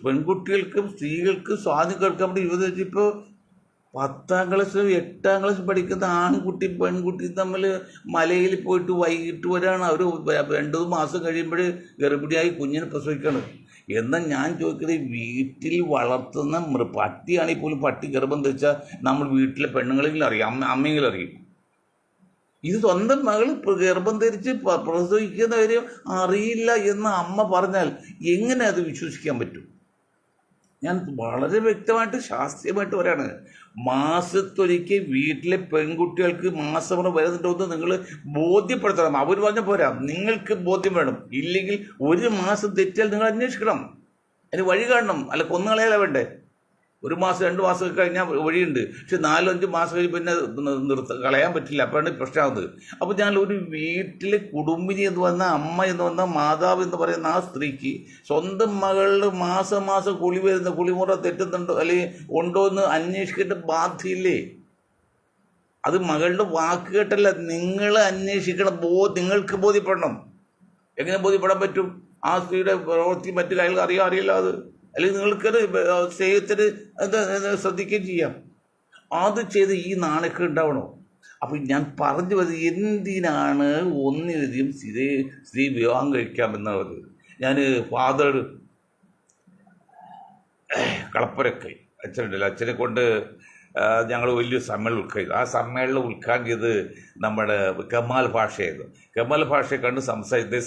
പെൺകുട്ടികൾക്കും സ്ത്രീകൾക്കും സ്വാതന്ത്ര്യം കൊടുക്കാൻ വേണ്ടി യുവതി ഇപ്പോൾ 10ാം ക്ലാസ്സിലും 8ാം ക്ലാസ്സിൽ പഠിക്കുന്ന ആൺകുട്ടി പെൺകുട്ടി തമ്മിൽ മലയിൽ പോയിട്ട് വൈകിട്ട് വരാണ്. അവർ 2 മാസം കഴിയുമ്പോൾ ഗർഭിണിയായി കുഞ്ഞിനെ പ്രസവിക്കണം. എന്നാൽ ഞാൻ ചോദിക്കുന്നത്, വീട്ടിൽ വളർത്തുന്ന പട്ടിയാണെങ്കിൽ പോലും പട്ടി ഗർഭം ധരിച്ചാൽ നമ്മൾ വീട്ടിലെ പെണ്ണുങ്ങളെങ്കിലും അറിയാം, അമ്മയെങ്കിലും അറിയും. ഇത് സ്വന്തം മകൾ ഗർഭം ധരിച്ച് പ്രസവിക്കുന്ന കാര്യം അറിയില്ല എന്ന് അമ്മ പറഞ്ഞാൽ എങ്ങനെ അത് വിശ്വസിക്കാൻ പറ്റും? ഞാൻ വളരെ വ്യക്തമായിട്ട് ശാസ്ത്രീയമായിട്ട് പറയാണ്. മാസത്തൊരിക്കൽ വീട്ടിലെ പെൺകുട്ടികൾക്ക് മാസമുറ വരുന്നുണ്ടോ നിങ്ങൾ ബോധ്യപ്പെടുത്തണം. അവർ പറഞ്ഞ പോരാ, നിങ്ങൾക്ക് ബോധ്യം വേണം. ഇല്ലെങ്കിൽ 1 മാസം തെറ്റിയാൽ നിങ്ങൾ അന്വേഷിക്കണം, അതിന് വഴി കാണണം. അല്ല കൊന്നുകളയാല വേണ്ടേ? 1 മാസം 2 മാസം കഴിഞ്ഞാൽ വഴിയുണ്ട്. പക്ഷെ 4-5 മാസം കഴിഞ്ഞ് പിന്നെ കളയാൻ പറ്റില്ല. അപ്പോഴാണ് പ്രശ്നമാകുന്നത്. അപ്പോൾ ഞാൻ ഒരു വീട്ടിലെ കുടുംബിനി എന്ന് വന്ന അമ്മ എന്ന് വന്ന മാതാവ് എന്ന് പറയുന്ന ആ സ്ത്രീക്ക് സ്വന്തം മകളുടെ മാസം കുളിമുറ തെറ്റുന്നുണ്ടോ അല്ലെങ്കിൽ ഉണ്ടോ എന്ന് അന്വേഷിക്കേണ്ട ബാധ്യയില്ലേ? അത് മകളുടെ വാക്ക് കേട്ടല്ല, നിങ്ങൾ അന്വേഷിക്കണം. നിങ്ങൾക്ക് ബോധ്യപ്പെടണം. എങ്ങനെ ബോധ്യപ്പെടാൻ പറ്റും? ആ സ്ത്രീയുടെ പ്രവൃത്തി മറ്റു കാര്യങ്ങൾ അറിയില്ല. അത് അല്ലെങ്കിൽ നിങ്ങൾക്കത് സ്നേഹത്തിന് ശ്രദ്ധിക്കുകയും ചെയ്യാം. അത് ചെയ്ത് ഈ നാണൊക്കെ ഉണ്ടാവണോ? അപ്പം ഞാൻ പറഞ്ഞു വരുന്നത്, എന്തിനാണ് ഒന്നിലധികം സ്ത്രീ വിവാഹം കഴിക്കാമെന്നുള്ളത്. ഞാൻ ഫാദർ കളപ്പുരക്കൈ അച്ഛനുണ്ടല്ലോ, അച്ഛനെ കൊണ്ട് ഞങ്ങൾ വലിയൊരു സമ്മേളനം ഉദ്ഘാടിച്ചു. ആ സമ്മേളനം ഉദ്ഘാടനം ചെയ്ത് നമ്മുടെ കമാൽ ഭാഷയായിരുന്നു. കമാൽ ഭാഷയെ കണ്ട് സംസാരിച്ചത്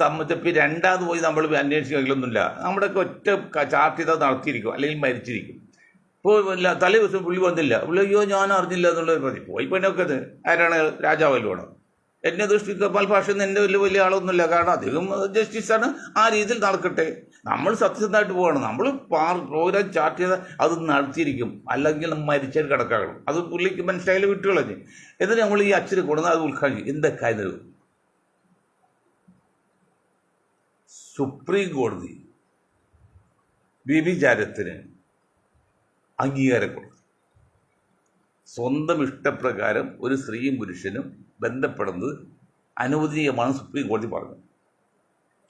സമ്മതിച്ചപ്പോൾ 2ാമത് പോയി നമ്മൾ അന്വേഷിക്കലൊന്നുമില്ല. നമ്മുടെയൊക്കെ ഒറ്റ ചാർട്ട് ചെയ്താൽ നടത്തിയിരിക്കും, അല്ലെങ്കിൽ മരിച്ചിരിക്കും. ഇപ്പോൾ തലേ ദിവസം പുള്ളി വന്നില്ല. പുള്ളി അയ്യോ ഞാൻ അറിഞ്ഞില്ല എന്നുള്ളത് പറഞ്ഞു. പോയി പെണ്ണൊക്കെ ആരാണ്? രാജാവല്ലോ ആണ്. എന്നെ ദൃഷ്ടി കമാൽ ഭാഷ എൻ്റെ വലിയ ആളൊന്നുമില്ല. കാരണം അദ്ദേഹം ജസ്റ്റിസാണ്. ആ രീതിയിൽ നടക്കട്ടെ. നമ്മൾ സത്യസന്ധമായിട്ട് പോകണം. നമ്മൾ പ്രോഗ്രാം ചാർട്ട് ചെയ്താൽ അത് നടത്തിയിരിക്കും, അല്ലെങ്കിൽ മരിച്ചാൽ കിടക്കാകണം. അത് പുള്ളിക്ക് മനസ്സിലായാലും വിട്ടുകളഞ്ഞ്. എന്നിട്ട് നമ്മൾ ഈ അച്ഛന് കൊടുന്ന് അത് ഉദ്ഘാടനം. എന്തൊക്കെ ആയിരുന്നു? സുപ്രീം കോടതി വ്യഭിചാരത്തിന് അംഗീകാരം കൊടുത്തു. സ്വന്തം ഇഷ്ടപ്രകാരം ഒരു സ്ത്രീയും പുരുഷനും ബന്ധപ്പെടുന്നത് അനുവദനീയമാണ് സുപ്രീം കോടതി പറഞ്ഞു.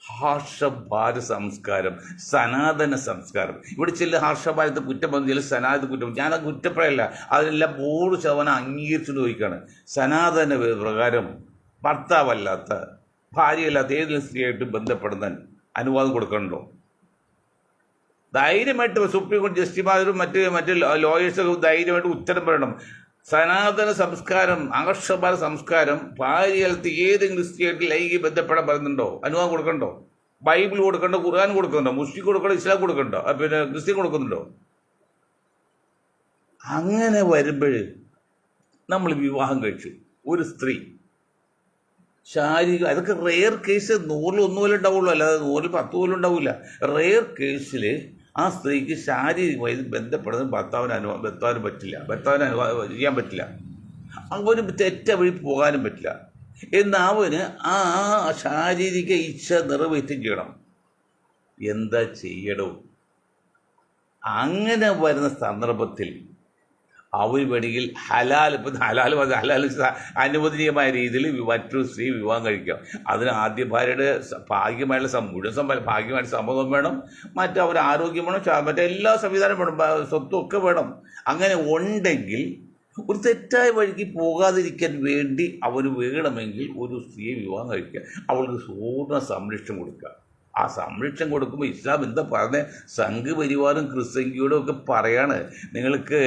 ഹാർഷഭാര സംസ്കാരം, സനാതന സംസ്കാരം. ഇവിടെ ചില ഹാർഷഭാരത്തെ കുറ്റം പറഞ്ഞു, ചില സനാതന കുറ്റം. ഞാനത് കുറ്റപ്പെടല്ല. അതിനെല്ലാം 100% അംഗീകരിച്ചുകൊണ്ട് ചോദിക്കുകയാണ്. സനാതന പ്രകാരം ഭർത്താവല്ലാത്ത ഭാര്യയല്ലാത്ത ഏതെങ്കിലും സ്ത്രീയായിട്ട് ബന്ധപ്പെടുന്ന അനുവാദം കൊടുക്കണല്ലോ? ധൈര്യമായിട്ട് സുപ്രീം കോടതി ജസ്റ്റിസുമാരും മറ്റ് ലോയേഴ്സൊക്കെ ധൈര്യമായിട്ട് ഉത്തരം പറയണം. സനാതന സംസ്കാരം, ആകർഷഭാര സംസ്കാരം ഭാര്യയല്ലാത്ത ഏതെങ്കിലും സ്ത്രീയായിട്ട് ലൈംഗിക ബന്ധപ്പെടാൻ പറയുന്നുണ്ടോ? അനുവാദം കൊടുക്കണ്ടോ? ബൈബിൾ കൊടുക്കണ്ടോ? ഖുർആൻ കൊടുക്കുന്നുണ്ടോ? മുസ്ലിം കൊടുക്കണ്ടോ? ഇസ്ലാം കൊടുക്കണ്ടോ? പിന്നെ ക്രിസ്ത്യൻ കൊടുക്കുന്നുണ്ടോ? അങ്ങനെ വരുമ്പോൾ നമ്മൾ വിവാഹം കഴിച്ചു ഒരു സ്ത്രീ ശാരീരിക, അതൊക്കെ റെയർ കേസ്. 100-1 പോലും ഉണ്ടാവുള്ളൂ, അല്ലാതെ 100-10 പോലും ഉണ്ടാവില്ല. റെയർ കേസിൽ ആ സ്ത്രീക്ക് ശാരീരികമായി ബന്ധപ്പെടുന്നത് ഭർത്താവിന് പറ്റില്ല, ചെയ്യാൻ പറ്റില്ല. അവന് തെറ്റ വഴി പോകാനും പറ്റില്ല. എന്ന് അവന് ആ ശാരീരിക ഇച്ഛ നിറവേറ്റും ചെയ്യണം. എന്താ ചെയ്യണം? അങ്ങനെ വരുന്ന സന്ദർഭത്തിൽ അവർ വേണമെങ്കിൽ ഹലാൽ അനുവദനീയമായ രീതിയിൽ മറ്റൊരു സ്ത്രീ വിവാഹം കഴിക്കാം. അതിന് ആദ്യ ഭാര്യയുടെ ഭാഗ്യമായുള്ള ഭാഗ്യമായിട്ട് സമ്മതം വേണം, അവർ ആരോഗ്യം വേണം, മറ്റെല്ലാ സംവിധാനം വേണം, സ്വത്തും ഒക്കെ വേണം. അങ്ങനെ ഉണ്ടെങ്കിൽ ഒരു തെറ്റായ വഴിക്ക് പോകാതിരിക്കാൻ വേണ്ടി അവന് വേണമെങ്കിൽ ഒരു സ്ത്രീയെ വിവാഹം കഴിക്കുക, അവൾക്ക് പൂർണ്ണ സംരക്ഷണം കൊടുക്കുക. ആ സംരക്ഷണം കൊടുക്കുമ്പോൾ ഇസ്ലാം എന്താ പറഞ്ഞ സംഘ് പരിവാറും ക്രിസ്തങ്കിയോടും ഒക്കെ പറയാണ്, നിങ്ങൾക്ക്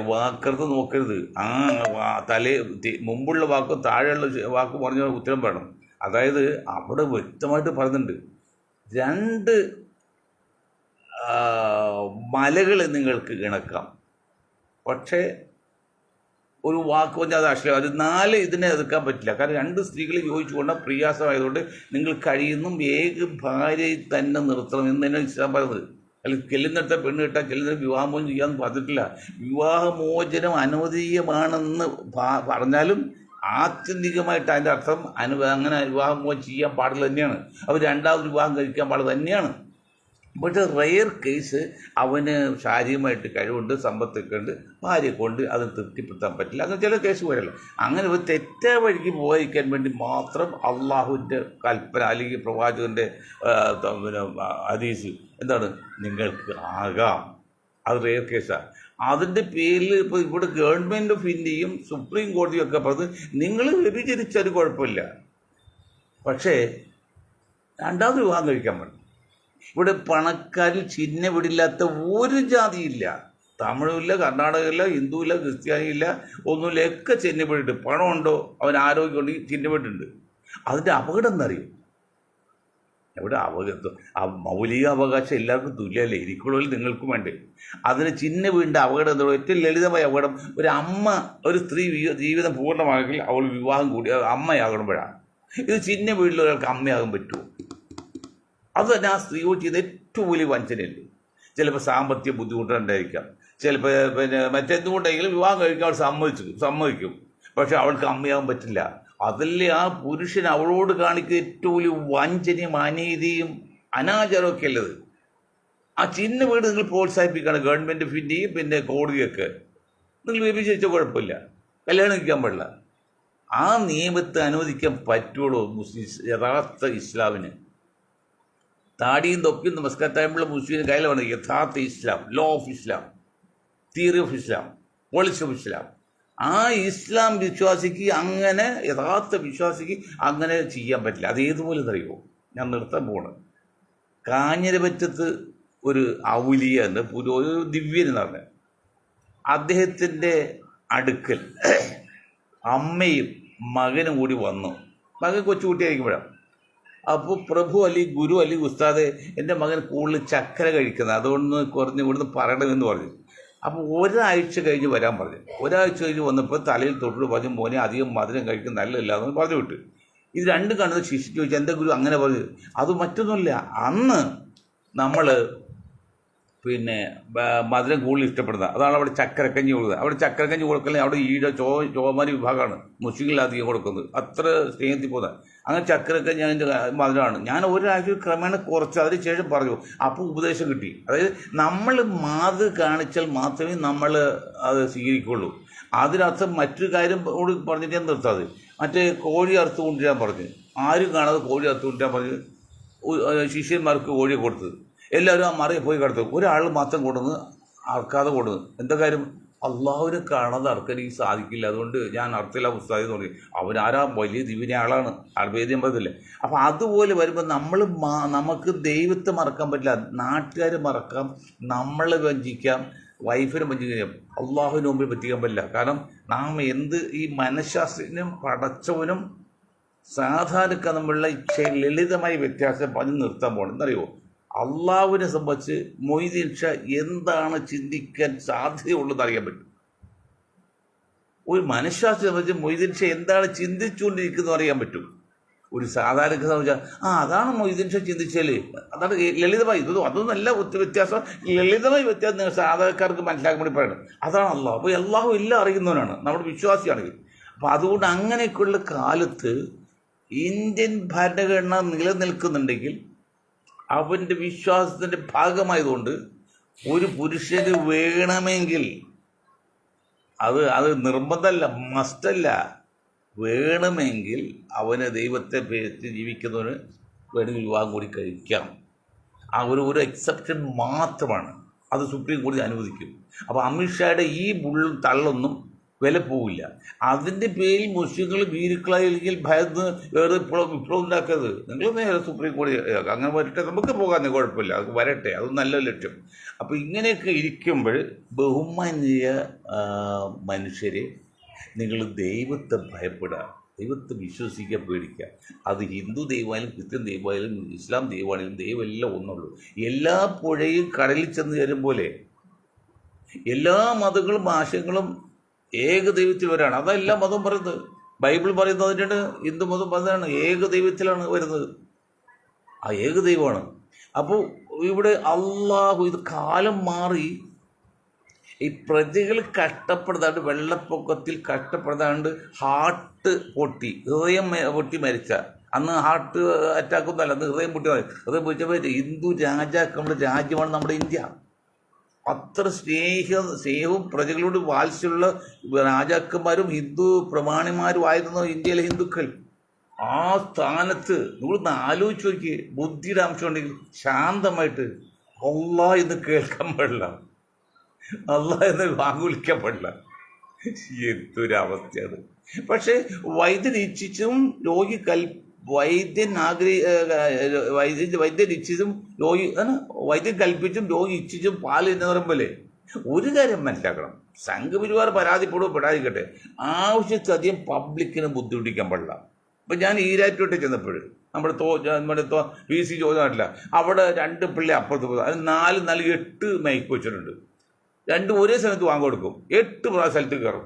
വാക്കർത്ത് നോക്കരുത്. മുമ്പുള്ള വാക്കും താഴെയുള്ള വാക്ക് പറഞ്ഞ ഉത്തരം വേണം. അതായത് അവിടെ വ്യക്തമായിട്ട് പറയുന്നുണ്ട്, 2 മലകൾ നിങ്ങൾക്ക് ഇണക്കാം, പക്ഷേ ഒരു വാക്ക് പറഞ്ഞാൽ അത് അശ്ലീലം. അത് 4 ഇതിനെ എതിർക്കാൻ പറ്റില്ല. കാരണം 2 സ്ത്രീകൾ യോജിച്ചുകൊണ്ട് പ്രയാസമായതുകൊണ്ട് നിങ്ങൾ കഴിയുന്നും ഏക ഭാര്യയിൽ തന്നെ നിർത്തണം എന്ന് തന്നെ ഇസ്ലാം പറയുന്നത്. അല്ലെങ്കിൽ ചെല്ലുന്നിടത്ത പെണ്ണ് കിട്ടാൻ ചെല്ലുന്ന വിവാഹമോചനം ചെയ്യാമെന്ന് പറഞ്ഞിട്ടില്ല. വിവാഹമോചനം അനുവദനീയമാണെന്ന് പറഞ്ഞാലും ആത്യന്തികമായിട്ട് അതിൻ്റെ അർത്ഥം അങ്ങനെ വിവാഹമോചനം ചെയ്യാൻ പാടില്ല തന്നെയാണ്. അവർ 2ാമത് വിവാഹം കഴിക്കാൻ പാടില്ല തന്നെയാണ്. പക്ഷേ റെയർ കേസ് അവന് ശാരീരികമായിട്ട് കഴിവുണ്ട്, സമ്പത്തൊക്കെ ഉണ്ട്, ഭാര്യ കൊണ്ട് അത് തൃപ്തിപ്പെടുത്താൻ പറ്റില്ല. അങ്ങനെ ചില കേസ് വരല്ലോ. അങ്ങനെ ഒരു തെറ്റായ വഴിക്ക് പോകാതിരിക്കാൻ വേണ്ടി മാത്രം അള്ളാഹുവിൻ്റെ കൽപ്പന അല്ലെങ്കിൽ പ്രവാചകൻ്റെ ഹദീസ് എന്താണ്, നിങ്ങൾക്ക് ആകാം. അത് റെയർ കേസാണ്. അതിൻ്റെ പേരിൽ ഇപ്പോൾ ഇവിടെ ഗവൺമെൻറ് ഓഫ് ഇന്ത്യയും സുപ്രീം കോടതിയും ഒക്കെ പറഞ്ഞത് നിങ്ങൾ വ്യഭിചരിച്ചത് കുഴപ്പമില്ല, പക്ഷേ 2ാമത് വിവാഹം കഴിക്കാൻ പറ്റും. ഇവിടെ പണക്കാരിൽ ചിഹ്ന വിടില്ലാത്ത ഒരു ജാതിയില്ല. തമിഴുമില്ല, കർണാടകയില്ല, ഹിന്ദുവില്ല, ക്രിസ്ത്യാനിയില്ല, ഒന്നുമില്ല. ഒക്കെ ചിഹ്ന വിടിട്ട് പണമുണ്ടോ, അവൻ ആരോഗ്യമുണ്ടെങ്കിൽ ചിഹ്ന വിട്ടിട്ടുണ്ട്. അതിൻ്റെ അപകടം എന്നറിയും. ഇവിടെ മൗലിക അവകാശം എല്ലാവർക്കും തുല്യമല്ലേ, ഇരിക്കുള്ളതിൽ നിങ്ങൾക്കും വേണ്ടേ. അതിന് ചിഹ്ന വീണ്ട അപകടം എന്തോ, ഏറ്റവും ലളിതമായ അപകടം, ഒരു സ്ത്രീ ജീവിതം പൂർണ്ണമാണെങ്കിൽ അവൾ വിവാഹം കൂടി അമ്മയാകണമെപ്പോഴാണ്. ഇത് ചിഹ്ന വീട്ടിൽ ഒരാൾക്ക് അമ്മയാകാൻ പറ്റുമോ? അത് തന്നെ ആ സ്ത്രീയോട് ചെയ്ത ഏറ്റവും വലിയ വഞ്ചനയല്ലേ. ചിലപ്പോൾ സാമ്പത്തിക ബുദ്ധിമുട്ടുണ്ടായിരിക്കാം, ചിലപ്പോൾ മറ്റെന്തുകൊണ്ടെങ്കിലും വിവാഹം കഴിക്കാൻ അവൾ സമ്മതിക്കും, പക്ഷെ അവൾക്ക് അമ്മയാകാൻ പറ്റില്ല. അതല്ലേ ആ പുരുഷൻ അവളോട് കാണിക്കുന്ന ഏറ്റവും വലിയ വഞ്ചനയും അനീതിയും അനാചാരമൊക്കെ ഉള്ളത്. ആ ചിഹ്ന വീട് നിങ്ങൾ പ്രോത്സാഹിപ്പിക്കുകയാണ് ഗവൺമെൻറ് ഓഫ് ഇന്ത്യയും കോടതിയൊക്കെ. നിങ്ങൾ വ്യഭിചരിച്ച കുഴപ്പമില്ല, കല്യാണം കഴിക്കാൻ പാടില്ല. ആ നിയമത്തെ അനുവദിക്കാൻ പറ്റുള്ളൂ യഥാർത്ഥ ഇസ്ലാമിന്. താടിയും തൊപ്പിയും നമസ്കാരമുള്ള മുസ്ലിം കയ്യിലാണ് യഥാർത്ഥ ഇസ്ലാം, law of Islam, theory of Islam, policy of Islam. ആ ഇസ്ലാം വിശ്വാസിക്ക് അങ്ങനെ, യഥാർത്ഥ വിശ്വാസിക്ക് അങ്ങനെ ചെയ്യാൻ പറ്റില്ല. അത് ഏതുപോലെ അറിയുമോ? ഞാൻ നിർത്താൻ പോകണം. കാഞ്ഞിരപറ്റത്ത് ഒരു ഔലിയ ഉണ്ട്, ഒരു ദിവ്യൻ എന്ന് പറഞ്ഞ അദ്ദേഹത്തിൻ്റെ അടുക്കൽ അമ്മയും മകനും കൂടി വന്നു. മകൻ കൊച്ചുകുട്ടിയായിരിക്കുമ്പോഴാണ്. അപ്പോൾ പ്രഭു അല്ലെങ്കിൽ ഗുരു അല്ലെങ്കിൽ ഉസ്താദെ, എൻ്റെ മകൻ കൂടുതൽ ചക്കര കഴിക്കുന്നത്, അതുകൊണ്ട് ഇവിടുന്ന് പറയണമെന്ന് പറഞ്ഞു. അപ്പോൾ ഒരാഴ്ച കഴിഞ്ഞ് വരാൻ പറഞ്ഞു. ഒരാഴ്ച കഴിഞ്ഞ് വന്നപ്പോൾ തലയിൽ തൊട്ട് പറഞ്ഞു, മോനെ അധികം മധുരം കഴിക്കുന്ന നല്ലതല്ല എന്ന് പറഞ്ഞു വിട്ടു. ഇത് 2 കാണുന്നത് ശിക്ഷിച്ച് ചോദിച്ചു, എന്താ ഗുരു അങ്ങനെ പറഞ്ഞു? അത് മറ്റൊന്നുമില്ല, അന്ന് നമ്മൾ മധുരം കൂടുതൽ ഇഷ്ടപ്പെടുന്നത്, അതാണ് അവിടെ ചക്കരക്കഞ്ഞി കൊടുക്കുന്നത്. അവിടെ ചക്കരക്കഞ്ഞി കൊടുക്കൽ അവിടെ ചോമാരി വിഭാഗമാണ് മുസ്ലിങ്ങളധികം കൊടുക്കുന്നത്, അത്ര സ്നേഹത്തിൽ പോകുന്നത്. അങ്ങനെ ചക്കരക്കഞ്ഞി അതിൻ്റെ മധുരമാണ്. ഞാൻ ഒരാഴ്ച ക്രമേണ കുറച്ച്, അതിന് ശേഷം പറഞ്ഞു. അപ്പോൾ ഉപദേശം കിട്ടി. അതായത് നമ്മൾ മാതൃ കാണിച്ചാൽ മാത്രമേ നമ്മൾ അത് സ്വീകരിക്കുള്ളൂ. അതിനർത്ഥം മറ്റൊരു കാര്യം കൂടി പറഞ്ഞിട്ട് ഞാൻ നിർത്താതെ, മറ്റേ കോഴി അറുത്ത് കൊണ്ടുവരാൻ പറഞ്ഞു. ആരും കാണാതെ കോഴി അറുത്ത് കൊണ്ടുവരാൻ പറഞ്ഞ് ശിഷ്യന്മാർക്ക് കോഴിയെ കൊടുത്തത്. എല്ലാവരും ആ മറയെ പോയി കിടത്തു. ഒരാൾ മാത്രം കൊണ്ടുവന്ന് അറക്കാതെ കൊണ്ടുവന്ന്. എന്താ കാര്യം? അള്ളാഹുവിനെ കാണാതെ അറക്കാൻ എനിക്ക് സാധിക്കില്ല, അതുകൊണ്ട് ഞാൻ അർത്ഥമില്ല ഉസ്താദി എന്ന് പറയും. അവനാരാ വലിയ ദിവ്യ ആളാണ്, ആൾവേദ്യം പറയത്തില്ലേ. അപ്പം അതുപോലെ വരുമ്പോൾ നമുക്ക് ദൈവത്തെ മറക്കാൻ പറ്റില്ല, നാട്ടുകാരെ മറക്കാം, നമ്മളെ വഞ്ചിക്കാം, വൈഫിനെ വഞ്ചിക്കാം, അള്ളാഹുവിന് മുമ്പിൽ പറ്റിക്കാൻ പറ്റില്ല. കാരണം നാം ഈ മനഃശാസ്ത്രജ്ഞനും പടച്ചവനും സാധാരണക്കാർ തമ്മിലുള്ള ലളിതമായ വ്യത്യാസം പറഞ്ഞ് നിർത്താൻ പോകണം. എന്നറിയുമോ? അള്ളാഹുവിനെ സംബന്ധിച്ച് മൊയ്തീൻ ഷാ എന്താണ് ചിന്തിക്കാൻ സാധ്യതയുള്ളതെന്ന് അറിയാൻ പറ്റും. ഒരു മനഃശാസ്ത്രം സംബന്ധിച്ച് മൊയ്തീൻ ഷാ എന്താണ് ചിന്തിച്ചുകൊണ്ടിരിക്കുന്നത് അറിയാൻ പറ്റും. ഒരു സാധാരണ സംബന്ധിച്ചാൽ അതാണ് മൊയ്തീൻ ഷാ ചിന്തിച്ചാൽ, അതാണ് ലളിതമായി. അതൊന്നല്ല വ്യത്യാസം, ലളിതമായി വ്യത്യാസം നിങ്ങൾ സാധാരണക്കാർക്ക് മനസ്സിലാക്കാൻ വേണ്ടി പറയണം. അതാണ് അള്ളാഹു. അപ്പോൾ അള്ളാഹു എല്ലാം അറിയുന്നവനാണ്, നമ്മുടെ വിശ്വാസിയാണെങ്കിൽ. അപ്പം അതുകൊണ്ട് അങ്ങനെയൊക്കെയുള്ള കാലത്ത് ഇന്ത്യൻ ഭരണഘടന നിലനിൽക്കുന്നുണ്ടെങ്കിൽ അവൻ്റെ വിശ്വാസത്തിൻ്റെ ഭാഗമായതുകൊണ്ട് ഒരു പുരുഷന് വേണമെങ്കിൽ അത് നിർബന്ധമല്ല, മസ്റ്റല്ല, വേണമെങ്കിൽ അവന് ദൈവത്തെ പേരിച്ച് ജീവിക്കുന്നവന് വേണമെങ്കിൽ വിവാഹം കൂടി കഴിക്കാം. ആ ഒരു എക്സെപ്ഷൻ മാത്രമാണ്, അത് സുപ്രീം കോടതി അനുവദിക്കും. അപ്പോൾ അമിത്ഷായുടെ ഈ തള്ളൊന്നും വില പോവില്ല. അതിൻ്റെ പേരിൽ മുസ്ലിങ്ങൾ ഭീരുക്കളായി അല്ലെങ്കിൽ ഭയന്ന് വേറെ വിപ്ലവം ഉണ്ടാക്കരുത്. നിങ്ങൾ നേരെ സുപ്രീം കോടതി അങ്ങനെ വരട്ടെ, നമുക്ക് പോകാൻ കുഴപ്പമില്ല, അത് വരട്ടെ, അത് നല്ല ലക്ഷ്യം. അപ്പോൾ ഇങ്ങനെയൊക്കെ ഇരിക്കുമ്പോൾ ബഹുമാന്യ മനുഷ്യരെ, നിങ്ങൾ ദൈവത്തെ ഭയപ്പെടുക, ദൈവത്തെ വിശ്വസിക്കാൻ പേടിക്കുക. അത് ഹിന്ദു ദൈവമായാലും ക്രിസ്ത്യൻ ദൈവമായാലും ഇസ്ലാം ദൈവമാണെങ്കിലും ദൈവമെല്ലാം ഒന്നുള്ളൂ. എല്ലാ പുഴയും കടലിൽ ചെന്ന് ചേരും പോലെ എല്ലാ മതങ്ങളും ആശയങ്ങളും ഏക ദൈവത്തിൽ വരാണ്. അതെല്ലാം മതം പറയുന്നത്. ബൈബിൾ പറയുന്നത് അതിൻ്റെ, ഹിന്ദു മതം പറയുന്നതാണ് ഏക ദൈവത്തിലാണ് വരുന്നത്, ആ ഏക ദൈവമാണ്. അപ്പോൾ ഇവിടെ അള്ളാഹു, ഇത് കാലം മാറി, ഈ പ്രജകൾ കഷ്ടപ്പെടുതാണ്ട്, വെള്ളപ്പൊക്കത്തിൽ കഷ്ടപ്പെടുതാണ്ട് ഹാർട്ട് പൊട്ടി, ഹൃദയം പൊട്ടി മരിച്ച, അന്ന് ഹാർട്ട് അറ്റാക്കൊന്നുമല്ല, അന്ന് ഹൃദയം പൊട്ടി ഹൃദയം പൊട്ടിയപ്പോൾ ഹിന്ദു രാജാക്കളുടെ രാജ്യമാണ് നമ്മുടെ ഇന്ത്യ. അത്ര സ്നേഹവും പ്രജകളോട് വാത്സല്യമുള്ള രാജാക്കന്മാരും ഹിന്ദു പ്രമാണിമാരും ആയിരുന്നു ഇന്ത്യയിലെ ഹിന്ദുക്കൾ. ആ സ്ഥാനത്ത് നിങ്ങളൊന്ന് ആലോചിച്ച് നോക്കി, ബുദ്ധിയുടെ അംശം ഉണ്ടെങ്കിൽ ശാന്തമായിട്ട് അല്ലാഹ് എന്ന് കേൾക്കാൻ പാടില്ല, അല്ലാഹ് എന്ന് വാങ്ങി വിളിക്കാൻ പാടില്ല. എന്തൊരവസ്ഥയാണ്. പക്ഷേ വൈദ്യൻ ഇച്ഛിച്ചും രോഗി വൈദ്യൻ ഇച്ഛിച്ചും വൈദ്യൻ കൽപ്പിച്ചും രോഗി ഇച്ഛിച്ചും പാൽ എന്ന് പറയുമ്പോലെ ഒരു കാര്യം മനസ്സിലാക്കണം, സംഘപരിവാർ പെടാതിരിക്കട്ടെ, ആവശ്യത്തിലധികം പബ്ലിക്കിന് ബുദ്ധിമുട്ടിക്കാൻ പാടില്ല. ഇപ്പം ഞാൻ ഈരാറ്റോട്ട് ചെന്നപ്പോൾ നമ്മുടെ PC ചോദിച്ചിട്ടില്ല, അവിടെ 2 പിള്ളേ അപ്പുറത്ത് പോകും, അത് 4 8 മൈക്ക് വെച്ചിട്ടുണ്ട്, 2 ഒരേ സമയത്ത് വാങ്ങി കൊടുക്കും, 8 സ്ഥലത്ത് കയറും.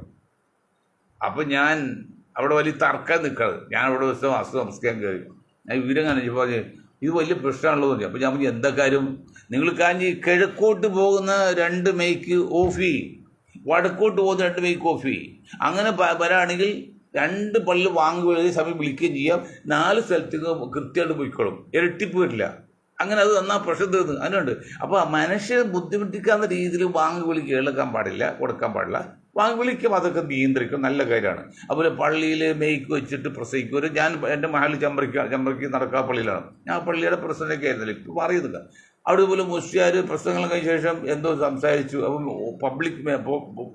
അപ്പം ഞാൻ അവിടെ വലിയ തർക്കം നിൽക്കാതെ ഞാൻ അവിടെ ദിവസം നമസ്കാരം കയറി, ഞാൻ വിവരം കാണിച്ചു പറഞ്ഞു ഇത് വലിയ പ്രശ്നമാണല്ലോ എന്ന്. അപ്പോൾ ഞാൻ പറഞ്ഞു എന്താ കാര്യം, നിങ്ങൾ കാഞ്ഞി കിഴക്കോട്ട് പോകുന്ന 2 മൈക്ക് ഓഫ് ചെയ്യും, വടക്കോട്ട് പോകുന്ന 2 മൈക്ക് ഓഫ് ചെയ്യും, അങ്ങനെ വരാണെങ്കിൽ 2 പള്ളി വാങ്ങുകയും സമയം വിളിക്കുകയും ചെയ്യാം, 4 സ്ഥലത്തേക്ക് കൃത്യമായിട്ട് പോയിക്കോളും, ഇരട്ടിപ്പ് വരില്ല. അങ്ങനെ അത് നന്നാ പ്രശ്നം തീർന്നു. അതിനുണ്ട്. അപ്പോൾ മനുഷ്യരെ ബുദ്ധിമുട്ടിക്കാവുന്ന രീതിയിൽ വാങ്ങി വിളി കേൾക്കാൻ പാടില്ല, കൊടുക്കാൻ പാടില്ല. വാങ്ങി വിളിക്കും, അതൊക്കെ നിയന്ത്രിക്കും, നല്ല കാര്യമാണ്. അതുപോലെ പള്ളിയിൽ മെയ്ക്ക് വെച്ചിട്ട് പ്രസംഗിക്കും. ഞാൻ എൻ്റെ മഹൽ ചമ്പറയ്ക്ക് നടക്കാ പള്ളിയിലാണ്, ഞാൻ പള്ളിയുടെ പ്രസംഗമൊക്കെ ആയിരുന്നില്ല, ഇപ്പോൾ മാറിയതില്ല. അവിടെ പോലെ മുസ്ലിയാർ പ്രസംഗങ്ങൾ കഴിഞ്ഞ ശേഷം എന്തോ സംസാരിച്ചു, അപ്പം പബ്ലിക്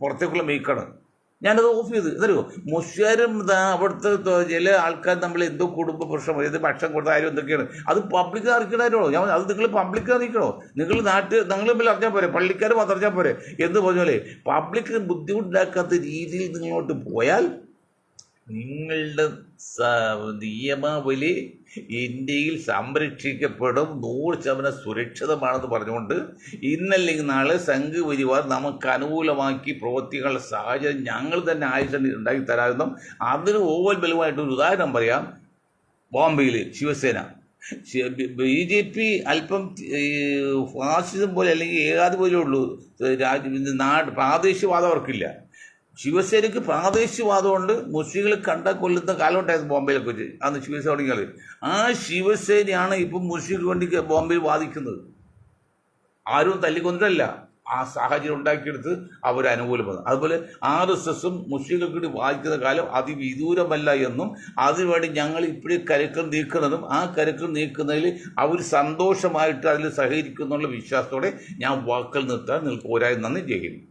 പുറത്തേക്കുള്ള മെയ്ക്കാണ്, ഞാനത് ഓഫ് ചെയ്ത്. എന്നറിയോ, മുസ്ലിയാരും അവിടുത്തെ ചില ആൾക്കാർ നമ്മൾ എന്തോ കുടുംബ പ്രശ്നം, ഏത് ഭക്ഷണം കൊടുത്ത ആരും എന്തൊക്കെയാണ്, അത് പബ്ലിക് അറിയിക്കണോ? ഞാൻ അത് നിങ്ങൾ പബ്ലിക് അറിയിക്കണോ? നിങ്ങൾ നിങ്ങൾ തമ്മിൽ അറിഞ്ഞാൽ പോരെ, പള്ളിക്കാർ മാത്രം അറിഞ്ഞാൽ പോരെ എന്ന് പറഞ്ഞാലേ പബ്ലിക്കിന് ബുദ്ധിമുട്ടുണ്ടാക്കാത്ത രീതിയിൽ നിങ്ങളോട്ട് പോയാൽ നിങ്ങളുടെ നിയമാവലി ഇന്ത്യയിൽ സംരക്ഷിക്കപ്പെടും, 100% സുരക്ഷിതമാണെന്ന് പറഞ്ഞുകൊണ്ട് ഇന്നല്ലെങ്കിൽ നാളെ സംഘപരിവാർ നമുക്ക് അനുകൂലമാക്കി പ്രവർത്തിക്കാനുള്ള സാഹചര്യം ഞങ്ങൾ തന്നെ ഉണ്ടാക്കി തരാമെന്നും അതിന് ഓവൽബലമായിട്ടൊരു ഉദാഹരണം പറയാം. ബോംബെയിൽ ശിവസേന, BJP അല്പം ഫാസിസം പോലെ അല്ലെങ്കിൽ ഏകാധിപതിയേ ഉള്ളൂ, പ്രാദേശികവാദം അവർക്കില്ല. ശിവസേനയ്ക്ക് പ്രാദേശികവാദമുണ്ട്, മുസ്ലിങ്ങളെ കണ്ടാൽ കൊല്ലുന്ന കാലമുണ്ടായിരുന്നു ബോംബെയിലൊക്കെ വെച്ച്, അന്ന് ശിവസേന തുടങ്ങിയാൽ. ആ ശിവസേനയാണ് ഇപ്പം മുസ്ലിങ്ങൾക്ക് വേണ്ടി ബോംബെയിൽ വാദിക്കുന്നത്. ആരും തല്ലിക്കൊന്നിട്ടല്ല, ആ സാഹചര്യം ഉണ്ടാക്കിയെടുത്ത് അവർ അനുകൂലം വന്നു. അതുപോലെ RSSും മുസ്ലിങ്ങൾക്ക് വേണ്ടി വാദിക്കുന്ന കാലം അതിവിദൂരമല്ല എന്നും അതിനുവേണ്ടി ഞങ്ങൾ ഇപ്പോഴേ കരുക്കൾ നീക്കുന്നതും ആ കരുക്കൾ നീക്കുന്നതിൽ അവർ സന്തോഷമായിട്ട് അതിൽ സഹകരിക്കുന്നുള്ള വിശ്വാസത്തോടെ ഞാൻ വാക്കുകൾ നിർത്താൻ നിങ്ങൾക്ക് ഒരായി നന്ദി ചെയ്യുന്നു.